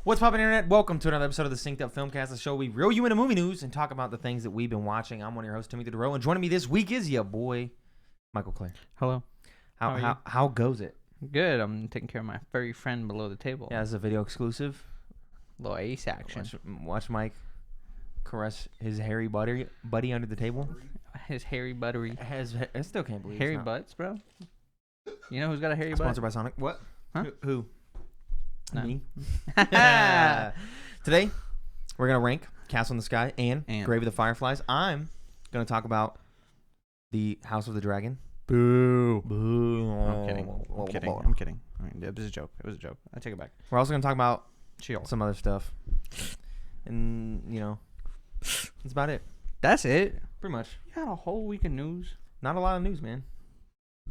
What's poppin', internet? Welcome to another episode of the Synced Up Filmcast, the show we reel you into movie news and talk about the things that we've been watching. I'm one of your hosts, Timothy Totoro, and joining me this week is your boy, Michael Clare. Hello. How goes it? Good. I'm taking care of my furry friend below the table. Yeah, it's a video exclusive. Little ace action. Watch Mike caress his hairy buddy under the table. His hairy buttery. I still can't believe Hairy it's not. butts, bro. You know who's got a hairy butt? Sponsored by Sonic. What? Huh? Who? No. Me. Today, we're going to rank Castle in the Sky and Grave of the Fireflies. I'm going to talk about the House of the Dragon. Boo. Boo. I'm kidding. I mean, it was a joke. It was a joke. I take it back. We're also going to talk about Chill. some other stuff. And, that's about it. That's it? Pretty much. You got a whole week of news? Not a lot of news, man.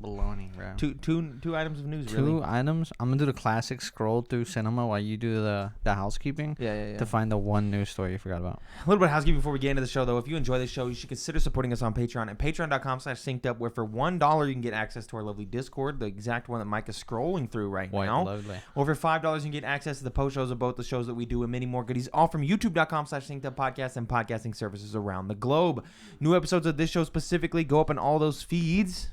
Baloney, bro. Two items of news, Two really. items? I'm going to do the classic scroll through cinema while you do the housekeeping. Yeah. To find the one news story you forgot about. A little bit of housekeeping before we get into the show, though. If you enjoy this show, you should consider supporting us on Patreon at patreon.com/syncedup, where for $1 you can get access to our lovely Discord, the exact one that Mike is scrolling through right now. Lovely. Over $5 you can get access to the post shows of both the shows that we do and many more goodies, all from youtube.com/synceduppodcast and podcasting services around the globe. New episodes of this show specifically go up in all those feeds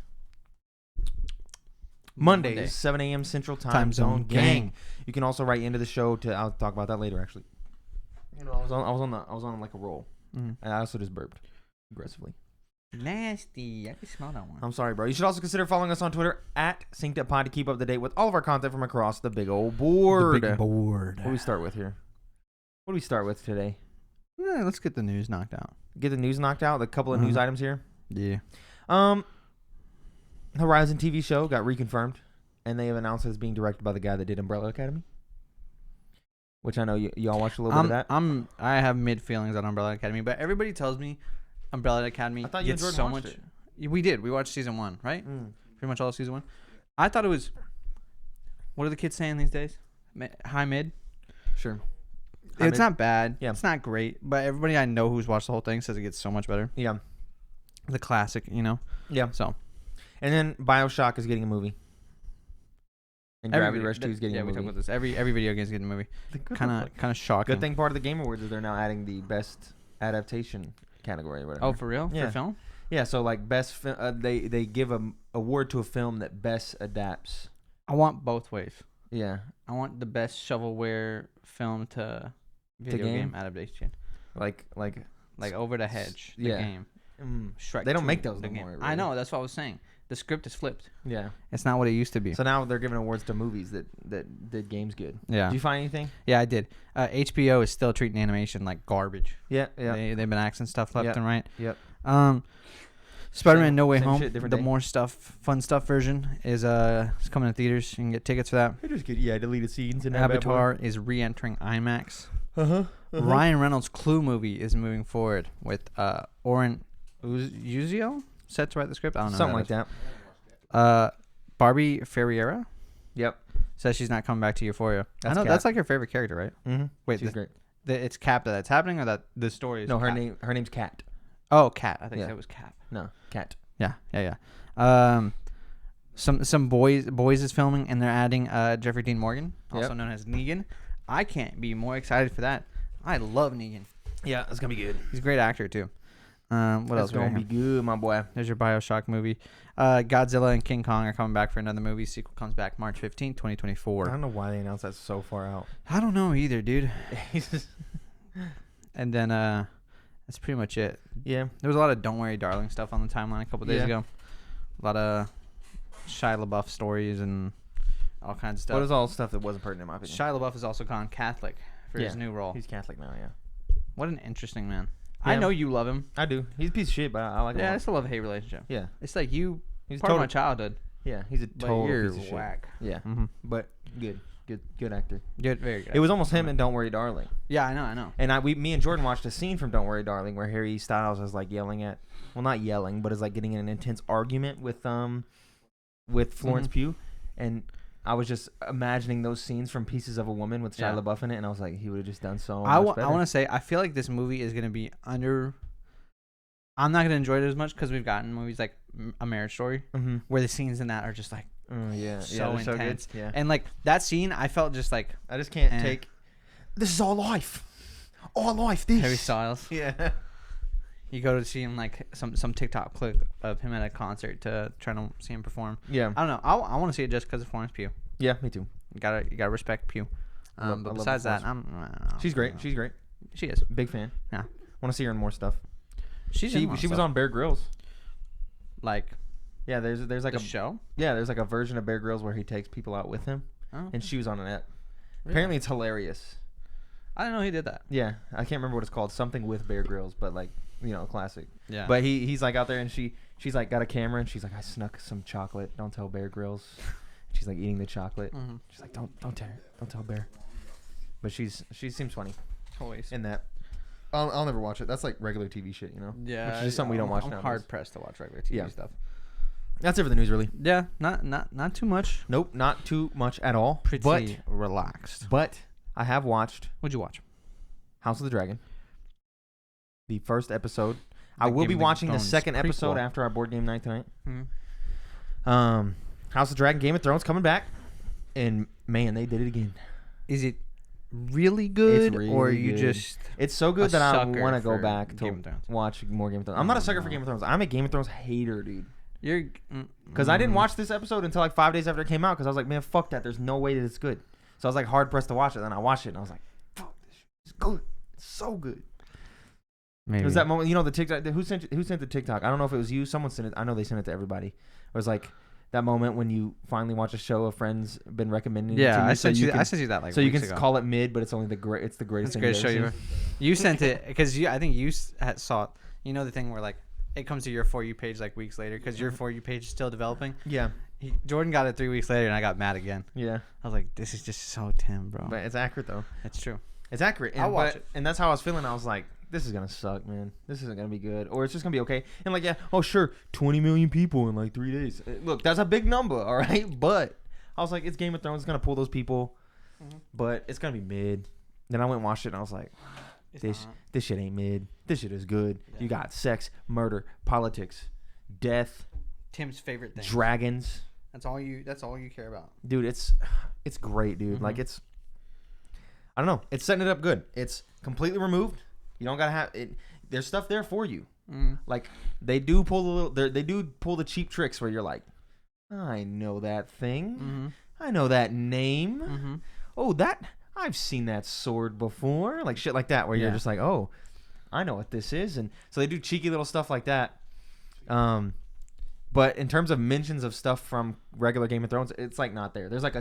Mondays, 7 a.m. Central Time Zone Gang. You can also write into the show I'll talk about that later, actually. I was on like a roll. Mm-hmm. And I also just burped aggressively. Nasty. I can smell that one. I'm sorry, bro. You should also consider following us on Twitter at synceduppod to keep up to date with all of our content from across the big old board. The big board. What do we start with here? What do we start with today? Yeah, let's get the news knocked out. Get the news knocked out. A couple of news items here. Yeah. Horizon TV show got reconfirmed, and they have announced it's being directed by the guy that did Umbrella Academy, which I know y'all watched a little bit of that. I have mid feelings on Umbrella Academy, but everybody tells me Umbrella Academy gets so much. We did. We watched season 1, right? Pretty much all of season 1. I thought it was. What are the kids saying these days? High mid. Sure. It's not bad. Yeah. It's not great, but everybody I know who's watched the whole thing says it gets so much better. Yeah. The classic, Yeah. So. And then BioShock is getting a movie. And Gravity Rush 2 is getting a movie. Yeah, we talk about this. Every video game is getting a movie. Kind of shocking. Good thing part of the Game Awards is they're now adding the best adaptation category or whatever. Oh, for real? Yeah. For film? Yeah, so like best they give a award to a film that best adapts. I want both ways. Yeah. I want the best shovelware film to video game adaptation. Like Over the Hedge, the game. Shrek they don't 2, make those the no game. more. Really. I know, that's what I was saying. The script is flipped. Yeah. It's not what it used to be. So now they're giving awards to movies that did games good. Yeah. Did you find anything? Yeah, I did. HBO is still treating animation like garbage. Yeah. They've been axing stuff left and right. Yep. Spider-Man No Way same Home, shit, different the day. more fun stuff version is coming to theaters. You can get tickets for that. I just get deleted scenes and Avatar is re-entering IMAX. Ryan Reynolds' Clue movie is moving forward with Oren Uziel set to write the script. I don't know. Something like that. Barbie Ferreira. Yep. Says she's not coming back to Euphoria. That's I know Cap. that's like her favorite character, right? Mm-hmm. Wait, she's great. It's Cap that's happening, or that the story is? No, Cap? her name's Kat. Oh, Cat. I think it was Cap. No, Kat. Yeah. Some boys is filming, and they're adding Jeffrey Dean Morgan, also known as Negan. I can't be more excited for that. I love Negan. Yeah, it's gonna be good. He's a great actor too. What else? It's gonna be good, my boy. There's your BioShock movie. Godzilla and King Kong are coming back for another movie. Sequel comes back March 15, 2024. I don't know why they announced that so far out. I don't know either, dude. And then that's pretty much it. Yeah. There was a lot of Don't Worry Darling stuff on the timeline a couple days ago. A lot of Shia LaBeouf stories and all kinds of stuff. What is all stuff that wasn't pertinent in my opinion? Shia LaBeouf is also gone Catholic for his new role. He's Catholic now, yeah. What an interesting man. Yeah. I know you love him. I do. He's a piece of shit, but I like him. Yeah, it's a love-hate relationship. Yeah. It's like you, He's part of my childhood. Yeah, he's a total piece of shit. Whack. Yeah. Mm-hmm. But good actor. Good, very good. It was almost him in Don't Worry Darling. Yeah, I know. And me and Jordan watched a scene from Don't Worry Darling where Harry Styles is like yelling at, well, not yelling, but is like getting in an intense argument with Florence Pugh, and I was just imagining those scenes from Pieces of a Woman with Shia LaBeouf in it, and I was like, he would have just done so much better. I want to say, I feel like this movie is going to be I'm not going to enjoy it as much because we've gotten movies like A Marriage Story, where the scenes in that are just like so intense. So good. Yeah. And like that scene, I felt just like I just can't take this is our life. Our life. This. Harry Styles. Yeah. You go to see him like some TikTok clip of him at a concert to try to see him perform. Yeah. I don't know. I want to see it just because of Florence Pugh. Yeah, me too. You gotta respect Pugh. But besides that, I don't know. She's great. She's great. She is. Big fan. Yeah. Want to see her in more stuff. She was on Bear Grylls. Like. Yeah, there's like a show. Yeah, there's like a version of Bear Grylls where he takes people out with him, and she was on it. Really? Apparently, it's hilarious. I didn't know he did that. Yeah, I can't remember what it's called. Something with Bear Grylls, but like classic. Yeah. But he's like out there, and she's like got a camera, and she's like, I snuck some chocolate. Don't tell Bear Grylls. She's like eating the chocolate. Mm-hmm. She's like, don't tell Bear. But she seems funny. Always. In that. I'll never watch it. That's like regular TV shit, Yeah. Which is just something we don't watch now. I'm hard pressed to watch regular TV stuff. That's it for the news, really. Yeah, not too much. Nope, not too much at all. Pretty relaxed. But I have watched. What'd you watch? House of the Dragon. The first episode. I will be watching the second episode after our board game night tonight. Mm-hmm. House of the Dragon, Game of Thrones coming back, and man, they did it again. Is it really good, or are you good. just? It's so good that I want to go back to watch more Game of Thrones. I'm not a sucker for Game of Thrones. I'm a Game of Thrones hater, dude. Because I didn't watch this episode until like 5 days after it came out because I was like, man, fuck that. There's no way that it's good. So I was like hard pressed to watch it. Then I watched it and I was like, fuck, this shit is good. It's so good. Maybe. It was that moment, the TikTok. Who sent the TikTok? I don't know if it was you. Someone sent it. I know they sent it to everybody. It was like that moment when you finally watch a show a friend's been recommending. Yeah, I sent you that like. So you can ago. Call it mid, but it's only the greatest thing. Greatest show you. You sent it because I think you saw it. You know the thing where like it comes to your For You page like weeks later because your For You page is still developing. Yeah. Jordan got it 3 weeks later and I got mad again. Yeah. I was like, this is just so Tim, bro. But it's accurate though. It's true. It's accurate. I'll watch it. And that's how I was feeling. I was like, this is gonna suck, man. This isn't gonna be good, or it's just gonna be okay. And like, yeah, oh sure, 20 million people in like 3 days. Look, that's a big number, all right. But I was like, it's Game of Thrones. It's gonna pull those people, but it's gonna be mid. Then I went and watched it, and I was like, this shit ain't mid. This shit is good. Yeah. You got sex, murder, politics, death. Tim's favorite thing. Dragons. That's all you care about, dude. It's great, dude. Mm-hmm. Like I don't know. It's setting it up good. It's completely removed. You don't gotta have it. There's stuff there for you. Like they do pull the cheap tricks where you're like, I know that thing. Mm-hmm. I know that name. Mm-hmm. Oh, I've seen that sword before. Like shit like that where you're just like, oh, I know what this is. And so they do cheeky little stuff like that. But in terms of mentions of stuff from regular Game of Thrones, it's like not there. There's like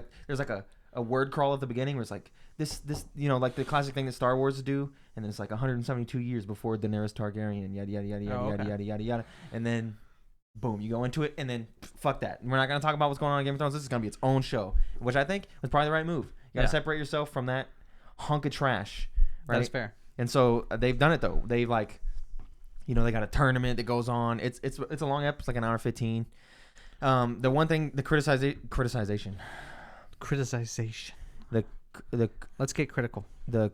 a word crawl at the beginning where it's like this like the classic thing that Star Wars do, and then it's like 172 years before Daenerys Targaryen, yada yada yada yada yada yada yada, and then boom, you go into it, and then fuck that. We're not gonna talk about what's going on in Game of Thrones. This is gonna be its own show, which I think was probably the right move. You gotta separate yourself from that hunk of trash. Right? That's fair. And so they've done it though. They've like, they got a tournament that goes on. It's a long episode, like an hour 15. The one thing, the criticization. Let's get critical. The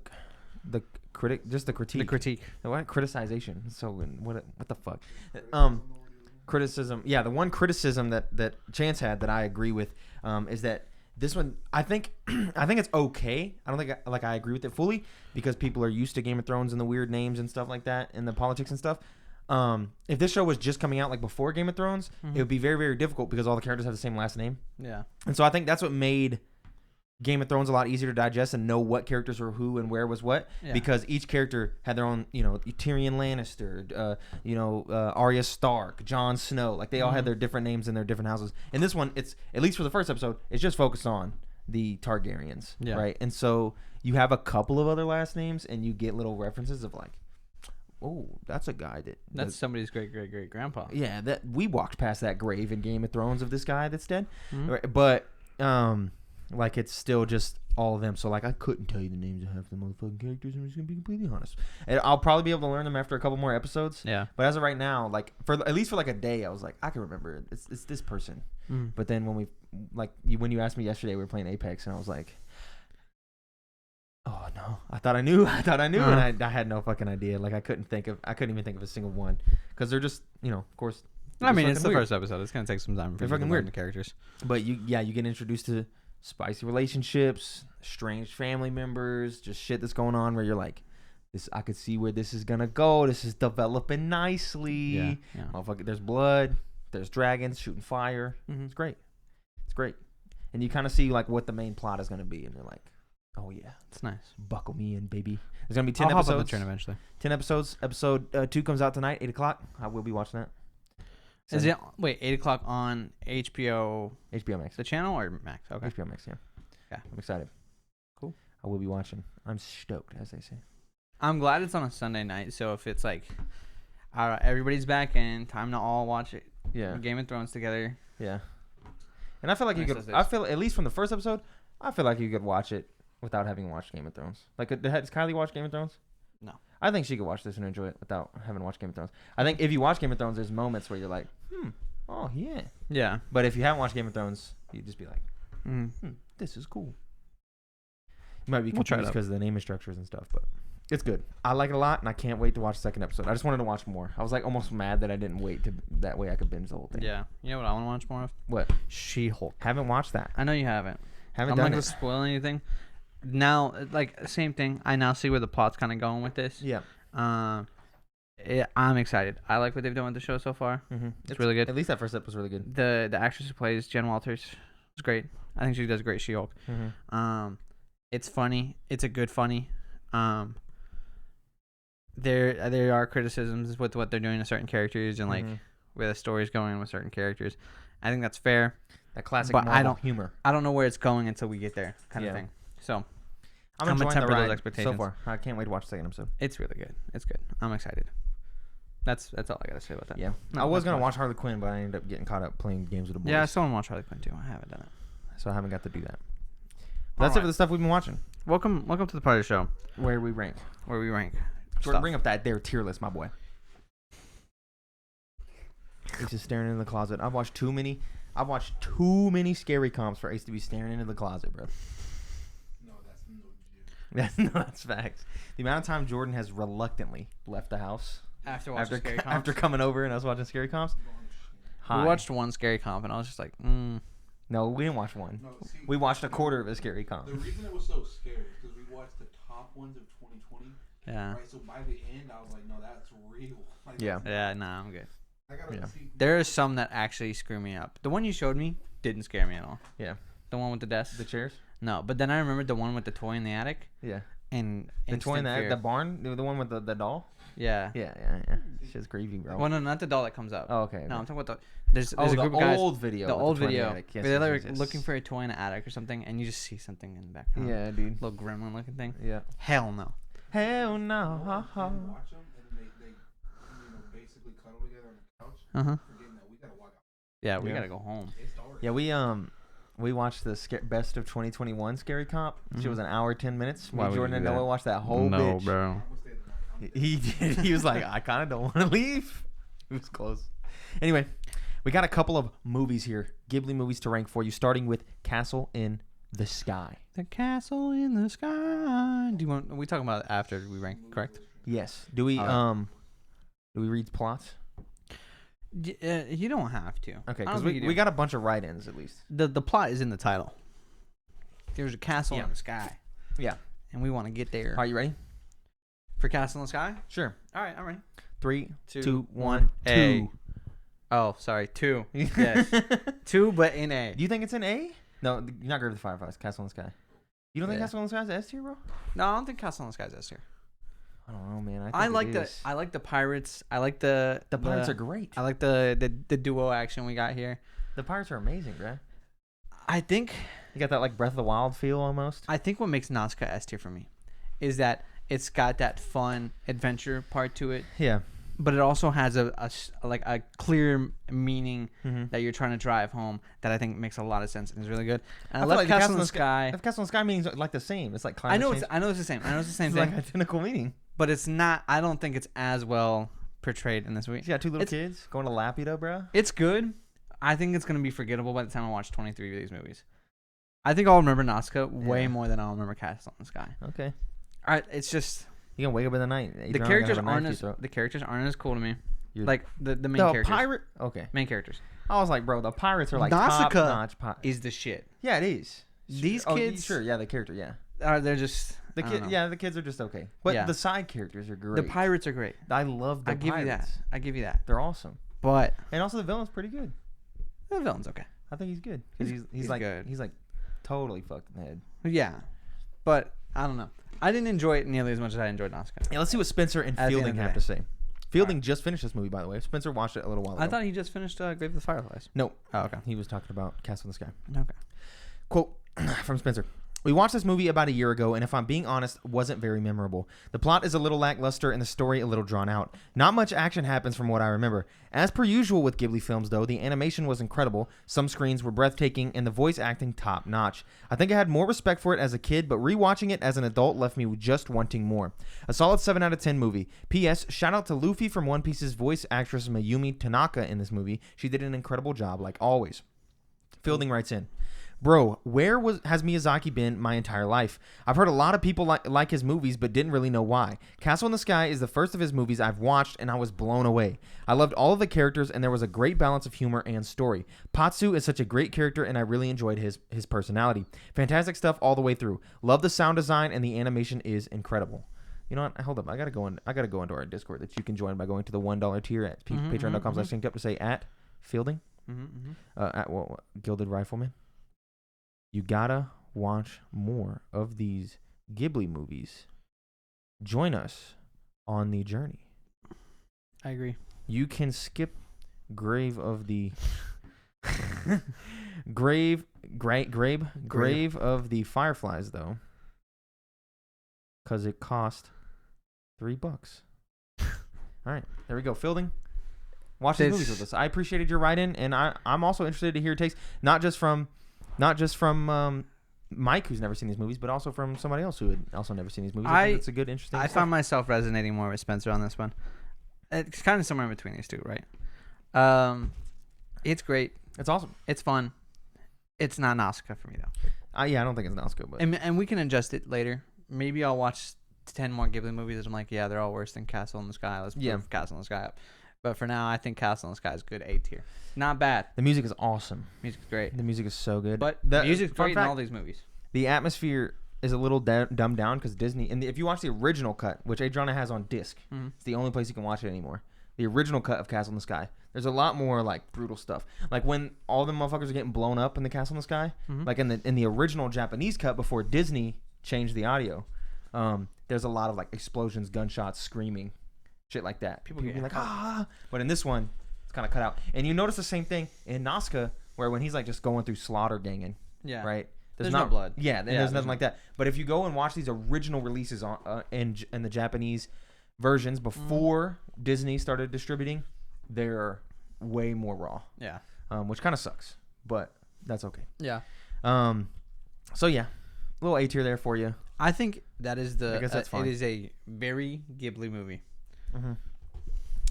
critic, just the critique. The critique. What criticization? So what the fuck? Criticism. Yeah, the one criticism that Chance had that I agree with is that this one, I think it's okay. I don't think I agree with it fully because people are used to Game of Thrones and the weird names and stuff like that and the politics and stuff. If this show was just coming out like before Game of Thrones, it would be very, very difficult because all the characters have the same last name. Yeah. And so I think that's what made Game of Thrones a lot easier to digest and know what characters were who and where was what, because each character had their own, Tyrion Lannister, Arya Stark, Jon Snow, like they all had their different names in their different houses. And this one, it's at least for the first episode, it's just focused on the Targaryens, right? And so you have a couple of other last names, and you get little references of like, oh, that's a guy that's somebody's great grandpa. Yeah, that we walked past that grave in Game of Thrones of this guy that's dead, but like it's still just all of them. So like I couldn't tell you the names of half the motherfucking characters. I'm just gonna be completely honest. And I'll probably be able to learn them after a couple more episodes. Yeah. But as of right now, like at least for like a day, I was like, I can remember it. It's this person. But then when you asked me yesterday, we were playing Apex, and I was like, oh no, I thought I knew, and I had no fucking idea. Like I couldn't even think of a single one because they're just of course. I mean, it's the first episode. It's gonna take some time for you to learn the characters. But you get introduced to spicy relationships, strange family members, just shit that's going on where you're like, this, I could see where this is gonna go. This is developing nicely. Yeah. Motherfucker, there's blood, there's dragons shooting fire. Mm-hmm. It's great. It's great. And you kind of see like what the main plot is gonna be, and you're like, oh yeah, It's nice. buckle me in, baby. There's gonna be 10 I'll hop episodes. on the train eventually. 10 episodes. Episode 2 comes out tonight, 8 o'clock. I will be watching that. Is it 8 o'clock on HBO? HBO Max. The channel or Max? Okay. HBO Max, yeah. Yeah. I'm excited. Cool. I will be watching. I'm stoked, as they say. I'm glad it's on a Sunday night. So if it's like, all right, everybody's back in, time to all watch it. Yeah. Game of Thrones together. Yeah. And I feel like you could. I feel at least from the first episode, I feel like you could watch it without having watched Game of Thrones. Like, has Kylie watched Game of Thrones? No. I think she could watch this and enjoy it without having watched Game of Thrones. I think if you watch Game of Thrones, there's moments where you're like, oh yeah. Yeah. But if you haven't watched Game of Thrones, you just be like, Mm-hmm. this is cool. You might be We'll try it confused out. because of the naming structures and stuff, but it's good. I like it a lot, and I can't wait to watch the second episode. I just wanted to watch more. I was like almost mad that I didn't wait to that way I could binge the whole thing. Yeah. You know what I want to watch more of? What? She-Hulk. Haven't watched that. I know you haven't. Haven't I'm not done going it. to spoil anything. Now, like, same thing. I now see where the plot's kind of going with this. Yeah. I'm excited. I like what they've done with the show so far. Mm-hmm. It's really good. At least that first episode was really good. The actress who plays Jen Walters is great. I think she does a great She-Hulk. Mm-hmm. It's funny. It's a good funny. There are criticisms with what they're doing to certain characters and like where the story's going with certain characters. I think that's fair. That classic But Marvel humor. I don't know where it's going until we get there, kind of Yeah. thing. So I'm gonna enjoying temper the those ride expectations. so far. I can't wait to watch the second episode. it's really good. It's good. I'm excited. That's all I gotta say about that. Yeah. No, I was that's gonna fine. watch Harley Quinn, but I ended up getting caught up playing games with the boys. Yeah, I still want to watch Harley Quinn too. I haven't done it. So I haven't got to do that. That's it for the stuff we've been watching. Welcome to the part of the show Where we rank. where we rank. Jordan, stuff. bring up that there tier list, my boy. He's just staring into the closet. I've watched too many scary comps for Ace to be staring into the closet, bro. No, that's no joke. That's facts. The amount of time Jordan has reluctantly left the house after coming over and us watching scary comps. We watched one scary comp and I was just like, No, we didn't watch one. No, see, We watched a quarter of a scary comp. the reason it was so scary is because we watched the top ones of 2020. yeah. Right, so by the end, I was like, no, that's real. Like, Yeah. Yeah, nah, I'm good. I gotta Yeah. see. There are some that actually screw me up. The one you showed me didn't scare me at all. Yeah. The one with the desk. The chairs? No, but then I remembered the one with the toy in the attic Yeah. and The toy in instant fear. the barn? The one with the doll? Yeah. Yeah. Shit's creepy, bro. Well, no, not the doll that comes up. Oh, okay. No, I'm talking about there's a group of guys. old video. The with old toy in video. attic. Yes, where they're yes, like yes. looking for a toy in the attic or something, and you just see something in the background. Yeah, dude. Little gremlin looking thing. Yeah. Hell no. Hell no. Watch them, and they basically cuddle together on the couch, Uh huh. forgetting that we gotta walk out. Yeah, we Yeah. gotta go home. It's dark. Yeah, we watched the best of 2021 scary comp. She was an hour 10 minutes. Why Me, would Jordan, you and do Noah that? watched that whole bitch. bro. I'm gonna stay the night. He did. He was like, I kind of don't want to leave. It was close. Anyway, we got a couple of movies here, Ghibli movies to rank for you, starting with Castle in the Sky. The castle in the sky. Do you want? Are we talking about it after we rank? Correct. Yes. Do we Alright. do we read plots? You don't have to. Okay, I don't because think you do. we got a bunch of write-ins at least. the plot is in the title. There's a castle Yeah. in the sky. Yeah. And we want to get there. Are you ready? For Castle in the Sky? Sure. All right, I'm ready. 3, Two, 2, 1, A. 2. Oh, sorry, 2. Yes. 2, but in A. Do you think it's an A? No, you're not Grave of the Fireflies. Castle in the Sky. You don't think Yeah. Castle in the Sky is S tier, bro? No, I don't think Castle in the Sky is S tier. I don't know, man. I like it is. I like the pirates. I like the Pirates are great. I like the duo action we got here. The Pirates are amazing, bro. I think You got that like Breath of the Wild feel almost. what makes Nazca S tier for me is that it's got that fun adventure part to it, Yeah. but it also has a clear meaning Mm-hmm. that you're trying to drive home that I think makes a lot of sense and is really good. And I feel love like Castle in the Sky. If Castle in the Sky means like the same. It's like climate I know change. it's the same. I know it's the same It's thing, like identical meaning. but it's not. I don't think it's as well portrayed in this movie. You got two little It's- kids going to Laputa, bro. It's good. I think it's gonna be forgettable by the time I watch 23 of these movies. I think I'll remember Nazca way Yeah. more than I'll remember Castle in the Sky. Okay. It's just You gonna wake up in the night. the characters aren't as cool to me. You're- Like the main The characters. pirate. Okay. Main characters I was like, bro, the pirates are like Nausicaa top notch. is the shit. Yeah, it is. These kids, sure, yeah, the character, yeah. They're just The kid, yeah, the kids are just okay, but the side characters are great. The pirates are great. I love the pirates. I give you that. They're awesome. But and also the villain's pretty good. The villain's okay. I think he's good. He's like good. He's like totally fucked in the head. Yeah, but I don't know. I didn't enjoy it nearly as much as I enjoyed Nausicaa. Yeah, let's see what Spencer and Fielding have to say. Fielding just finished this movie, by the way. Spencer watched it a little while ago. I thought he just finished Grave of the Fireflies. No. Oh, okay. He was talking about Castle in the Sky. Okay. Quote from Spencer. We watched this movie about a year ago, and if I'm being honest, wasn't very memorable. The plot is a little lackluster and the story a little drawn out. Not much action happens from what I remember. As per usual with Ghibli films, though, the animation was incredible, some screens were breathtaking, and the voice acting top-notch. I think I had more respect for it as a kid, but rewatching it as an adult left me just wanting more. A solid 7 out of 10 movie. P.S. Shout out to Luffy from One Piece's voice actress Mayumi Tanaka in this movie. She did an incredible job, like always. Fielding writes in. Bro, where has Miyazaki been my entire life? I've heard a lot of people like his movies, but didn't really know why. Castle in the Sky is the first of his movies I've watched, and I was blown away. I loved all of the characters, and there was a great balance of humor and story. Patsu is such a great character, and I really enjoyed his personality. Fantastic stuff all the way through. Love the sound design, and the animation is incredible. You know what? Hold up. I gotta go into our Discord that you can join by going to the $1 tier at patreon.com/synced up to say at Fielding, at Gilded Rifleman. You gotta watch more of these Ghibli movies. Join us on the journey. I agree. You can skip Grave of the Grave of the Fireflies though, because it cost $3. All right, there we go. Fielding, watch these movies with us. I appreciated your write-in, and I'm also interested to hear your takes, not just from Mike, who's never seen these movies, but also from somebody else who had also never seen these movies. I think it's a good, interesting. I found myself resonating more with Spencer on this one. It's kind of somewhere in between these two, right? It's great. It's awesome. It's fun. It's not Nausicaa for me though. Yeah, I don't think it's Nausicaa, but and we can adjust it later. Maybe I'll watch 10 more Ghibli movies and I'm like, yeah, they're all worse than Castle in the Sky. Let's move Castle in the Sky up. But for now, I think Castle in the Sky is good A tier. Not bad. The music is awesome. Music's great. The music is so good. But the music's great in all these movies. The atmosphere is a little dumbed down because Disney, and if you watch the original cut, which Adriana has on disc, it's the only place you can watch it anymore. The original cut of Castle in the Sky, there's a lot more like brutal stuff. Like when all the motherfuckers are getting blown up in the Castle in the Sky, like in the original Japanese cut before Disney changed the audio, there's a lot of like explosions, gunshots, screaming. Shit like that. People be like, but in this one, it's kind of cut out. And you notice the same thing in Nausicaa, where when he's like just going through slaughter ganging, right? There's no blood. Yeah, there's nothing like that. But if you go and watch these original releases in the Japanese versions before Disney started distributing, they're way more raw. Yeah. Which kind of sucks, but that's okay. Yeah. So yeah, a little A tier there for you. I think that is I guess that's fine. It is a very Ghibli movie.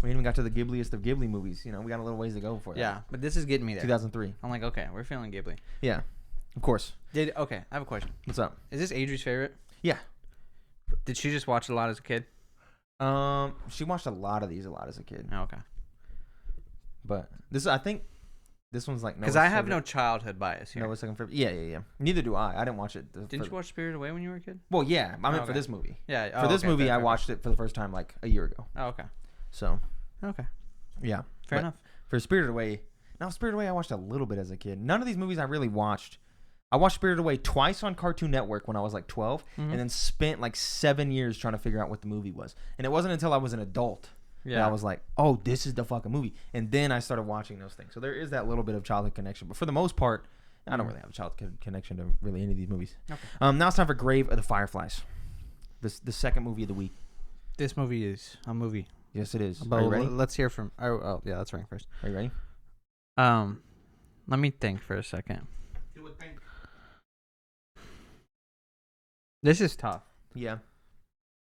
We even got to the Ghibliest of Ghibli movies. You know, we got a little ways to go for that. Yeah, but this is getting me there. 2003. I'm like, okay, we're feeling Ghibli. Yeah, of course. Okay, I have a question. What's up? Is this Adri's favorite? Yeah. Did she just watch a lot as a kid? She watched a lot of these as a kid. Oh, okay. But I think this one's like because I have no childhood bias here. Noah's second favorite. Yeah. Neither do I. I didn't watch it. Didn't you watch Spirited Away when you were a kid? Well, yeah. I meant for this movie. Yeah. For this movie, I watched it for the first time like a year ago. Oh, okay. So. Okay. Yeah. Fair enough. For Spirited Away, I watched a little bit as a kid. None of these movies I really watched. I watched Spirited Away twice on Cartoon Network when I was like 12, and then spent like 7 years trying to figure out what the movie was. And it wasn't until I was an adult that I was like, oh, this is the fucking movie. And then I started watching those things. So there is that little bit of childhood connection. But for the most part, I don't really have a childhood connection to really any of these movies. Okay. Now it's time for Grave of the Fireflies, the second movie of the week. This movie is a movie. Yes, it is. Are you ready? Let's hear from. Oh, yeah, let's rank first. Are you ready? Let me think for a second. Do it, think. This is tough. Yeah.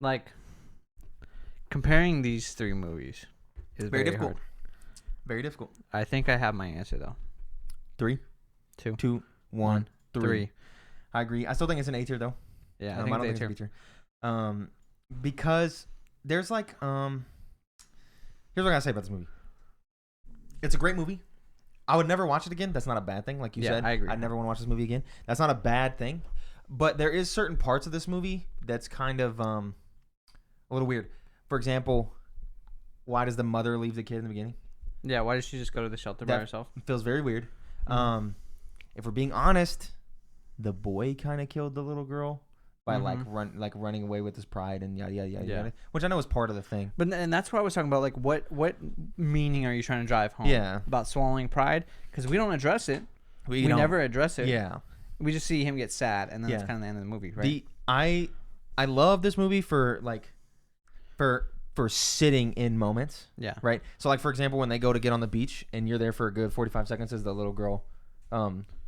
Like, comparing these three movies is very difficult. hard. Very difficult. I think I have my answer though. 3, 2, 1, 3. I agree. I still think it's an A tier though. Yeah, I don't think it's a B tier. Because there's like here's what I gotta say about this movie. It's a great movie. I would never watch it again. That's not a bad thing. Like you said, I agree. I'd never want to watch this movie again. That's not a bad thing. But there is certain parts of this movie that's kind of a little weird. For example, why does the mother leave the kid in the beginning? Yeah, why does she just go to the shelter by herself? It feels very weird. If we're being honest, the boy kind of killed the little girl by running away with his pride and yada yada yada yada, which I know is part of the thing. But and that's what I was talking about. Like, what meaning are you trying to drive home? Yeah. About swallowing pride, because we don't address it. We never address it. Yeah. We just see him get sad, and then that's kind of the end of the movie, right? I love this movie for sitting in moments. Yeah. Right. So like for example, when they go to get on the beach and you're there for a good 45 seconds as the little girl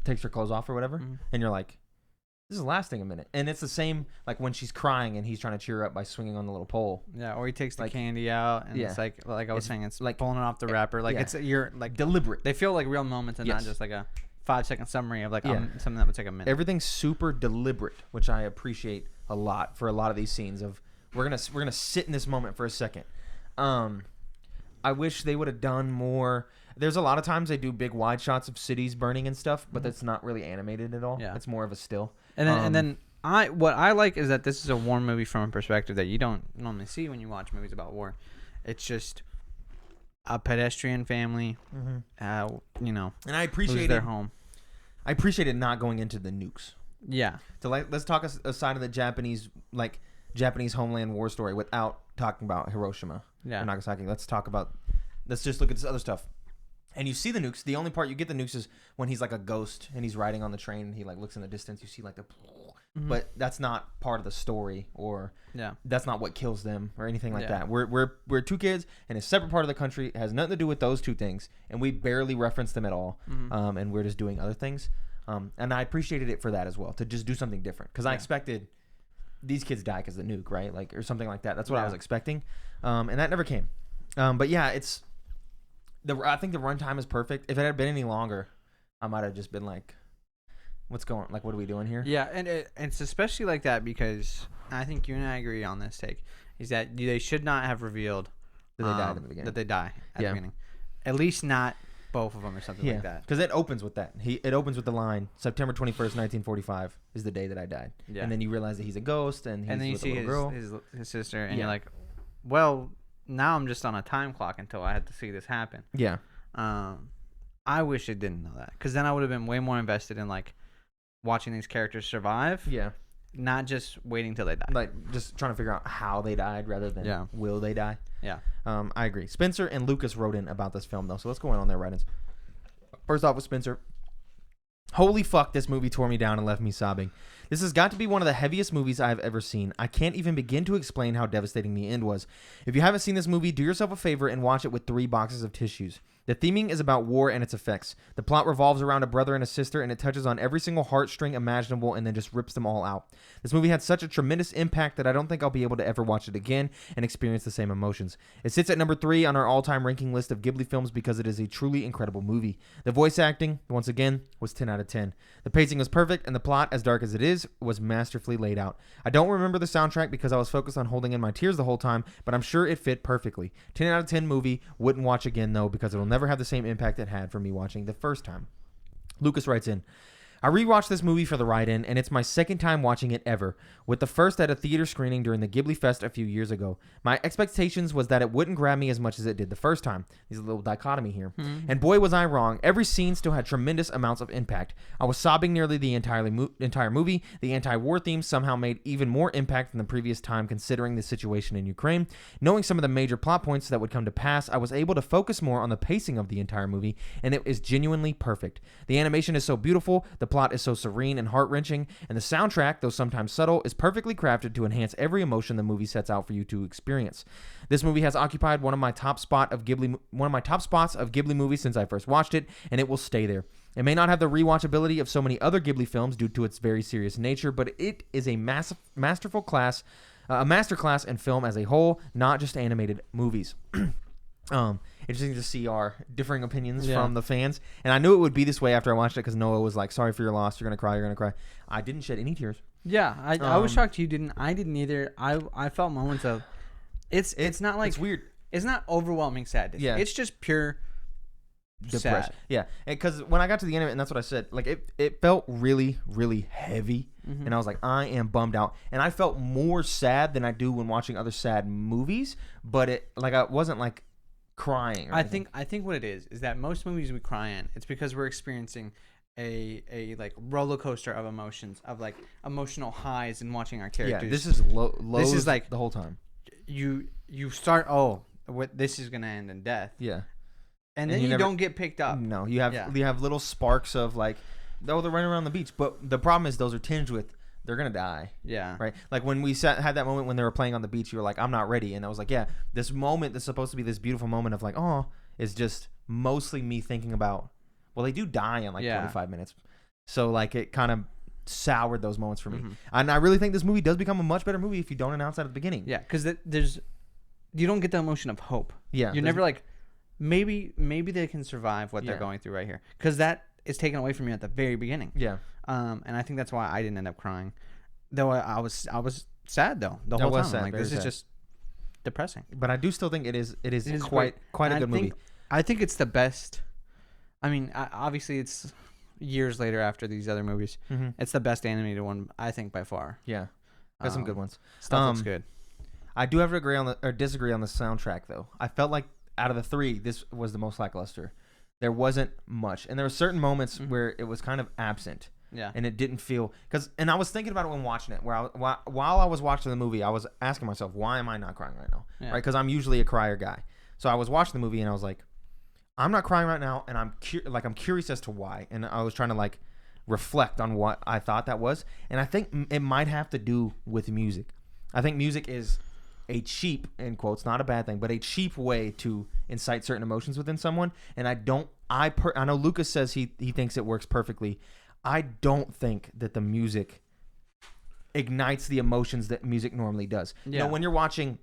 takes her clothes off or whatever, and you're like, this is lasting a minute. And it's the same like when she's crying and he's trying to cheer her up by swinging on the little pole. Yeah, or he takes the candy out and it's like I was saying, it's like pulling it off the wrapper. Like you're like deliberate. They feel like real moments and not just like a 5-second summary of like something that would take a minute. Everything's super deliberate, which I appreciate a lot for a lot of these scenes of we're gonna sit in this moment for a second. I wish they would have done more. There's a lot of times they do big wide shots of cities burning and stuff, but that's not really animated at all. Yeah. It's more of a still. And then what I like is that this is a war movie from a perspective that you don't normally see when you watch movies about war. It's just a pedestrian family, and I appreciate their home. I appreciated not going into the nukes. Yeah. So let's talk aside of the Japanese homeland war story without talking about Hiroshima or Nagasaki. Let's just look at this other stuff. And you see the nukes. The only part you get the nukes is when he's like a ghost and he's riding on the train and he like looks in the distance. You see like the, but that's not part of the story or that's not what kills them or anything like that. We're two kids in a separate part of the country. It has nothing to do with those two things, and we barely reference them at all. And we're just doing other things. And I appreciated it for that as well, to just do something different, because I expected these kids die because of the nuke, right? Like or something like that. That's what I was expecting, and that never came. But yeah, I think the runtime is perfect. If it had been any longer, I might have just been like, "What's going? Like, what are we doing here?" Yeah, and it's especially like that because I think you and I agree on this take. Is that they should not have revealed that they died at the beginning. That they die at the beginning. At least not both of them or something like that. Because it opens with that. It opens with the line, September 21st, 1945 is the day that I died. Yeah. And then you realize that he's a ghost and then you with see a little his girl. his sister and you're like, well, now I'm just on a time clock until I had to see this happen. Yeah. I wish I didn't know that, because then I would have been way more invested in like watching these characters survive. Yeah. Not just waiting till they die. Like just trying to figure out how they died rather than will they die. Yeah. I agree. Spencer and Lucas wrote in about this film though, so let's go in on their write-ins. First off with Spencer. Holy fuck, this movie tore me down and left me sobbing. This has got to be one of the heaviest movies I've ever seen. I can't even begin to explain how devastating the end was. If you haven't seen this movie, do yourself a favor and watch it with 3 boxes of tissues. The theming is about war and its effects. The plot revolves around a brother and a sister, and it touches on every single heartstring imaginable and then just rips them all out. This movie had such a tremendous impact that I don't think I'll be able to ever watch it again and experience the same emotions. It sits at number 3 on our all-time ranking list of Ghibli films because it is a truly incredible movie. The voice acting, once again, was 10 out of 10. The pacing was perfect, and the plot, as dark as it is, was masterfully laid out. I don't remember the soundtrack because I was focused on holding in my tears the whole time, but I'm sure it fit perfectly. 10 out of 10 movie, wouldn't watch again though, because it'll never have the same impact it had for me watching the first time. Lucas writes in, I rewatched this movie for the write-in, and it's my second time watching it ever, with the first at a theater screening during the Ghibli Fest a few years ago. My expectations was that it wouldn't grab me as much as it did the first time. There's a little dichotomy here. And boy was I wrong. Every scene still had tremendous amounts of impact. I was sobbing nearly the entire movie. The anti-war theme somehow made even more impact than the previous time, considering the situation in Ukraine. Knowing some of the major plot points that would come to pass, I was able to focus more on the pacing of the entire movie, and it is genuinely perfect. The animation is so beautiful, the plot is so serene and heart-wrenching, and the soundtrack, though sometimes subtle, is perfectly crafted to enhance every emotion the movie sets out for you to experience. This movie has occupied one of my top spots of Ghibli movies since I first watched it, and it will stay there. It may not have the rewatchability of so many other Ghibli films due to its very serious nature, but it is a masterclass in film as a whole, not just animated movies. Interesting to see our differing opinions from the fans, and I knew it would be this way after I watched it because Noah was like, "Sorry for your loss. You're gonna cry. I didn't shed any tears. Yeah, I was shocked you didn't. I didn't either. I felt moments of it's not like it's weird. It's not overwhelming sadness. Yeah, it's just pure sad. Yeah, because when I got to the end of it, and that's what I said, like it felt really, really heavy, and I was like, I am bummed out, and I felt more sad than I do when watching other sad movies, but I wasn't like crying. I think what it is that most movies we cry in, it's because we're experiencing a like roller coaster of emotions, of like emotional highs in watching our characters. Yeah, this is low. This is like the whole time. You start this is gonna end in death. Yeah. And then you don't get picked up. No, you have little sparks of like, they're running around the beach. But the problem is those are tinged with, they're gonna die. Yeah. Right. Like when we had that moment when they were playing on the beach, you were like, I'm not ready, and I was like, yeah, this moment that's supposed to be this beautiful moment of like, oh, is just mostly me thinking about, well, they do die in like 25 minutes, so like it kind of soured those moments for me. And I really think this movie does become a much better movie if you don't announce that at the beginning. Yeah, because you don't get the emotion of hope. Yeah. You're never like, maybe they can survive what they're going through right here, because that is taken away from you at the very beginning. Yeah. And I think that's why I didn't end up crying, though I was sad though the whole time. Like, this is just depressing. But I do still think it is quite a good movie. I think it's the best. I mean, obviously it's years later after these other movies. It's the best animated one, I think, by far. Yeah. Got some good ones. Stuff looks good. I do have to disagree on the soundtrack though. I felt like out of the three, this was the most lackluster. There wasn't much, and there were certain moments where it was kind of absent. Yeah. And it didn't feel and I was thinking about it when watching it. While I was watching the movie, I was asking myself, why am I not crying right now? Yeah. Right? Because I'm usually a crier guy. So I was watching the movie and I was like, I'm not crying right now, and I'm curious as to why. And I was trying to like reflect on what I thought that was, and I think it might have to do with music. I think music is a cheap, in quotes, not a bad thing, but a cheap way to incite certain emotions within someone. And I know Lucas says he thinks it works perfectly. I don't think that the music ignites the emotions that music normally does. Yeah. You know, when you're watching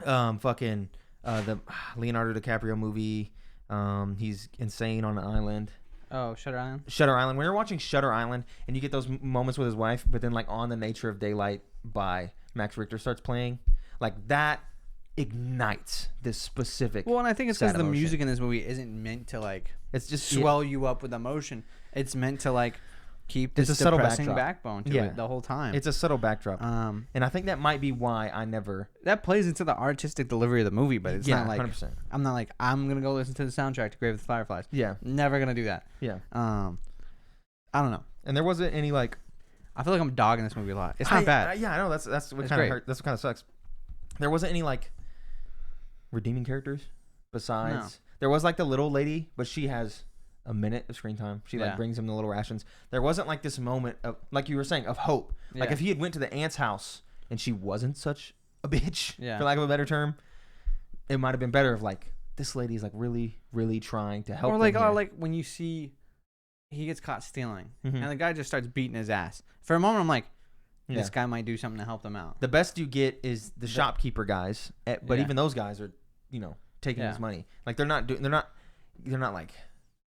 the Leonardo DiCaprio movie, he's insane on an island. Oh, Shutter Island? Shutter Island. When you're watching Shutter Island and you get those moments with his wife, but then like On the Nature of Daylight by Max Richter starts playing, like that ignites this specific. Well, and I think it's because the music in this movie isn't meant to like it's just swell you up with emotion. It's meant to like keep this depressing backbone to it the whole time. It's a subtle backdrop. And I think that might be why I never... That plays into the artistic delivery of the movie, but it's not like... 100%. I'm not like, I'm going to go listen to the soundtrack to Grave of the Fireflies. Yeah. Never going to do that. Yeah. I don't know. And there wasn't any like... I feel like I'm dogging this movie a lot. It's not bad. Yeah, I know. That's what kind of hurt. That's what kind of sucks. There wasn't any like redeeming characters besides... No. There was like the little lady, but she has... a minute of screen time. She like brings him the little rations. There wasn't like this moment of, like you were saying, of hope. Yeah. Like if he had went to the aunt's house and she wasn't such a bitch, for lack of a better term, it might have been better. Of like, this lady's like really, really trying to help. Or like when you see he gets caught stealing and the guy just starts beating his ass. For a moment, I'm like, this guy might do something to help them out. The best you get is the shopkeeper guys, but even those guys are, taking his money. Like they're not like.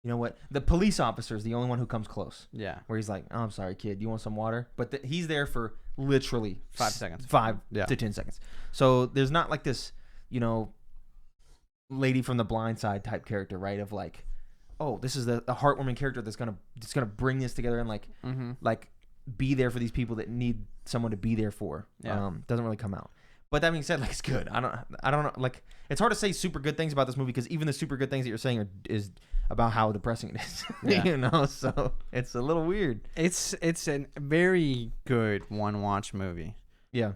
You know what? The police officer is the only one who comes close. Yeah. Where he's like, oh, I'm sorry, kid. You want some water? But he's there for literally 5 seconds. 5 to 10 seconds. So there's not like this, lady from the Blind Side type character, right? Of like, oh, this is the heartwarming character that's gonna bring this together and like be there for these people that need someone to be there for. Yeah. Doesn't really come out. But that being said, like it's good. I don't know. Like it's hard to say super good things about this movie because even the super good things that you're saying is about how depressing it is. Yeah. So it's a little weird. It's a very good one watch movie. Yeah.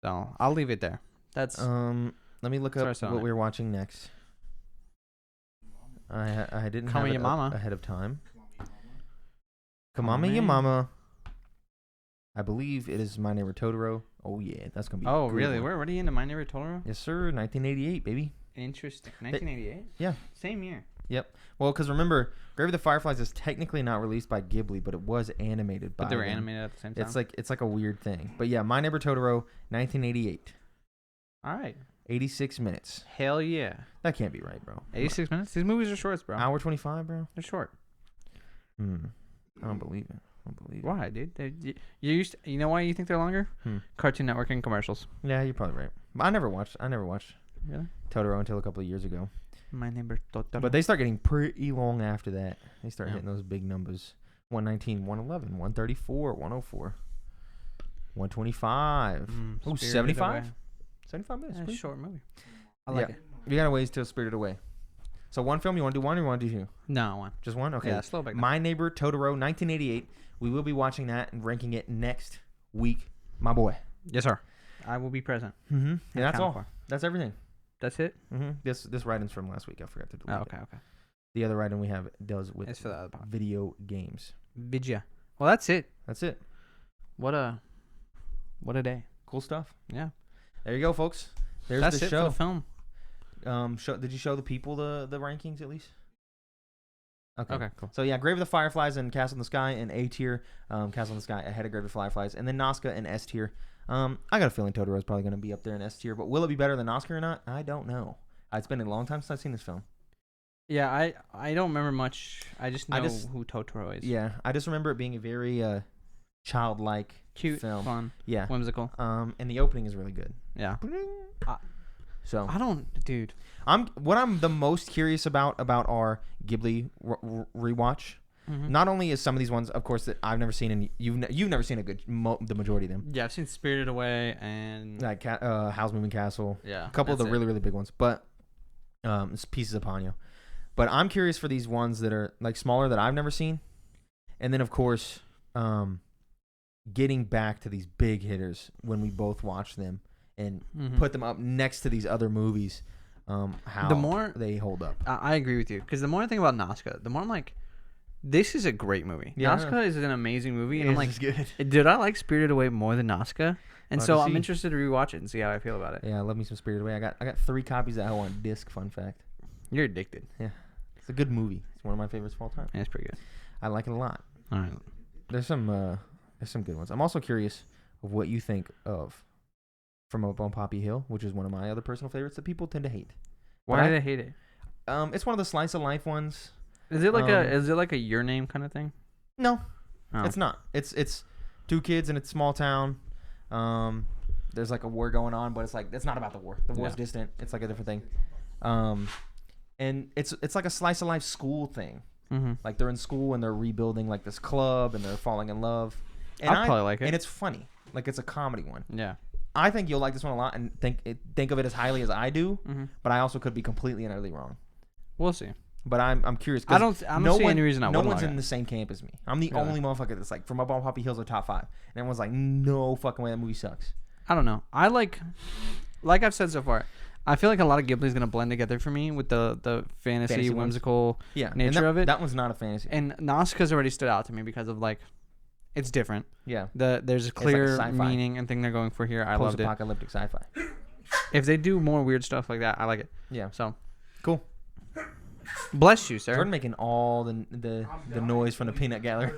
So I'll leave it there. That's let me look up what we're watching next. I didn't have it up ahead of time. Come on, your mama. I believe it is My Neighbor Totoro. Oh yeah, that's gonna be. Oh really? What are you into? My Neighbor Totoro? Yes, sir. 1988, baby. Interesting. 1988. Yeah. Same year. Yep. Well, because remember, Grave of the Fireflies is technically not released by Ghibli, but it was animated by. But they were animated at the same time. It's like a weird thing. But yeah, My Neighbor Totoro, 1988. All right. 86 minutes. Hell yeah. That can't be right, bro. 86 minutes. These movies are short, bro. Hour 25, bro. They're short. I don't believe it. Why, dude? You know why you think they're longer? Cartoon Network and commercials. Yeah, you're probably right. I never watched Really? Totoro until a couple of years ago. My Neighbor Totoro. But they start getting pretty long after that. They start hitting those big numbers. 119, 111, 134, 104, 125. Oh, 75? 75 minutes. That's a short movie. I like it. You got a ways till Spirited Away. So one film, you want to do one or you want to do two? No, one. Just one? Okay. Yeah, slow back down. My Neighbor Totoro, 1988. We will be watching that and ranking it next week, my boy. Yes, sir. I will be present. Mm-hmm. And that's all. That's everything. That's it? Mm-hmm. This writing's from last week. I forgot to delete it. Okay. The other writing we have deals with it's for the other part. Video games. Vidya. Well, that's it. That's it. What a day. Cool stuff. Yeah. There you go, folks. There's that's the it show. For the film. Did you show the people the rankings at least? Okay, cool. So yeah, Grave of the Fireflies and Castle in the Sky in A tier. Castle in the Sky ahead of Grave of the Fireflies, and then Nazca in S tier. I got a feeling Totoro is probably going to be up there in S tier, but will it be better than Nazca or not? I don't know. It's been a long time since I've seen this film. Yeah, I don't remember much. I just know who Totoro is. Yeah, I just remember it being a very childlike, cute film. Fun, yeah, whimsical. And the opening is really good. Yeah. So I don't, dude. What I'm the most curious about our Ghibli rewatch. Mm-hmm. Not only is some of these ones, of course, that I've never seen, and you've never seen the majority of them. Yeah, I've seen Spirited Away and like Howl's Moving Castle. Yeah, a couple of the really really big ones, but Pieces of Ponyo. But I'm curious for these ones that are like smaller that I've never seen, and then of course, getting back to these big hitters when we both watch them and put them up next to these other movies. How the more they hold up. I agree with you, because the more I think about Nazca, the more I'm like, this is a great movie. Yeah, Nazca is an amazing movie, and I'm like, good. Did I like Spirited Away more than Nazca? And so I'm interested to rewatch it and see how I feel about it. Yeah, I love me some Spirited Away. I got 3 copies at home on disc. Fun fact. You're addicted. Yeah, it's a good movie. It's one of my favorites of all time. Yeah, it's pretty good. I like it a lot. All right. There's some good ones. I'm also curious of what you think of From Up on Poppy Hill, which is one of my other personal favorites that people tend to hate. Why do they hate it? It's one of the slice of life ones. Is it like a Your Name kind of thing? No, it's not. It's 2 kids in a small town. There's like a war going on, but it's not about the war. The war's distant. It's like a different thing. And it's like a slice of life school thing. Mm-hmm. Like they're in school and they're rebuilding like this club and they're falling in love. And I'd probably like it. And it's funny. Like it's a comedy one. Yeah. I think you'll like this one a lot and think of it as highly as I do. Mm-hmm. But I also could be completely and utterly wrong. We'll see. But I'm curious. I don't see any reason I wouldn't. No one's in the same camp as me. I'm the only motherfucker that's like From Up on Poppy Hill's are top 5, and everyone's like, no fucking way, that movie sucks. I don't know. I like I've said so far, I feel like a lot of Ghibli is gonna blend together for me with the fantasy whimsical nature of it. That one's not a fantasy. And Nazca's already stood out to me because of like, it's different. Yeah. There's a clear meaning and thing they're going for here. I loved it. Post-apocalyptic sci-fi. If they do more weird stuff like that, I like it. Yeah. So cool. Bless you, sir. Jordan making all the noise from the peanut gallery.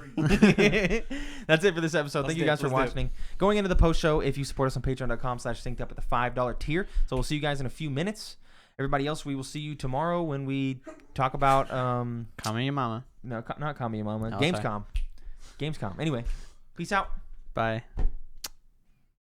That's it for this episode. Thank you guys for watching. Going into the post show, if you support us on patreon.com/synced up at the $5 tier. So we'll see you guys in a few minutes. Everybody else, we will see you tomorrow when we talk about Kami Your Mama. No, not Kami Your Mama. Gamescom. Gamescom. Anyway, peace out. Bye.